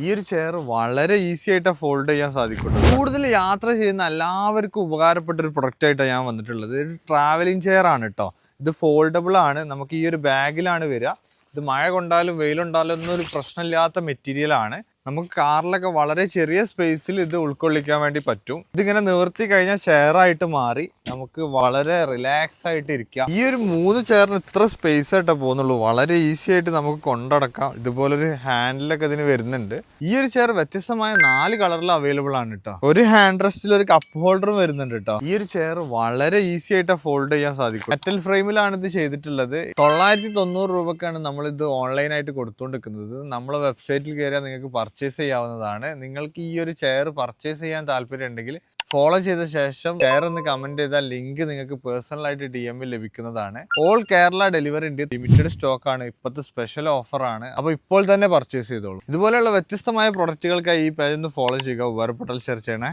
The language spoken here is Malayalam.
ഈ ഒരു ചെയർ വളരെ ഈസി ആയിട്ട് ഫോൾഡ് ചെയ്യാൻ സാധിക്കും. കൂടുതൽ യാത്ര ചെയ്യുന്ന എല്ലാവർക്കും ഉപകാരപ്പെട്ട ഒരു പ്രൊഡക്റ്റ് ആയിട്ടാണ് ഞാൻ വന്നിട്ടുള്ളത്. ഒരു ട്രാവലിംഗ് ചെയർ ആണ് കേട്ടോ. ഇത് ഫോൾഡബിൾ ആണ്. നമുക്ക് ഈ ഒരു ബാഗിലാണ് വരിക. ഇത് മഴ കൊണ്ടാലും വെയിലുണ്ടാലും ഒന്നും ഒരു പ്രശ്നമില്ലാത്ത മെറ്റീരിയൽ ആണ്. നമുക്ക് കാറിലൊക്കെ വളരെ ചെറിയ സ്പേസിൽ ഇത് ഉൾക്കൊള്ളിക്കാൻ വേണ്ടി പറ്റും. ഇതിങ്ങനെ നിവർത്തി കഴിഞ്ഞാൽ ചെയറായിട്ട് മാറി നമുക്ക് വളരെ റിലാക്സ് ആയിട്ട് ഇരിക്കാം. ഈ ഒരു 3 ചെയറിന് ഇത്ര സ്പേസ് ആയിട്ടേ പോകുന്നുള്ളൂ. വളരെ ഈസി ആയിട്ട് നമുക്ക് കൊണ്ടടക്കാം. ഇതുപോലൊരു ഹാൻഡിലൊക്കെ ഇതിന് വരുന്നുണ്ട്. ഈ ഒരു ചെയർ വ്യത്യസ്തമായ 4 കളറിൽ അവൈലബിൾ ആണ് കേട്ടോ. ഒരു ഹാൻഡ് റെസ്റ്റിൽ ഒരു കപ്പ് ഹോൾഡറും വരുന്നുണ്ട് കേട്ടോ. ഈ ഒരു ചെയർ വളരെ ഈസി ആയിട്ട് ഫോൾഡ് ചെയ്യാൻ സാധിക്കും. മെറ്റൽ ഫ്രെയിമിലാണ് ഇത് ചെയ്തിട്ടുള്ളത്. 990 രൂപക്കാണ് നമ്മളിത് ഓൺലൈനായിട്ട് കൊടുത്തുകൊണ്ടിരിക്കുന്നത്. നമ്മളെ വെബ്സൈറ്റിൽ കയറിയാൽ നിങ്ങൾക്ക് പർച്ചേസ് ചെയ്യാവുന്നതാണ്. നിങ്ങൾക്ക് ഈ ഒരു ചെയർ പർച്ചേസ് ചെയ്യാൻ താല്പര്യം ഉണ്ടെങ്കിൽ ഫോളോ ചെയ്ത ശേഷം ചെയർ എന്ന് കമന്റ് ചെയ്താൽ ലിങ്ക് നിങ്ങൾക്ക് പേഴ്സണലായിട്ട് DM ലഭിക്കുന്നതാണ്. ഓൾ കേരള ഡെലിവറി ഉണ്ട്. ലിമിറ്റഡ് സ്റ്റോക്ക് ആണ്. ഇപ്പോഴത്തെ സ്പെഷ്യൽ ഓഫർ ആണ്. അപ്പോൾ ഇപ്പോൾ തന്നെ പർച്ചേസ് ചെയ്തോളൂ. ഇതുപോലെയുള്ള വ്യത്യസ്തമായ പ്രൊഡക്റ്റുകൾക്കായി ഈ പേജ് ഒന്ന് ഫോളോ ചെയ്യുക. ഉപകാരപ്പെട്ടാൽ ഷെയർ ചെയ്യണേ.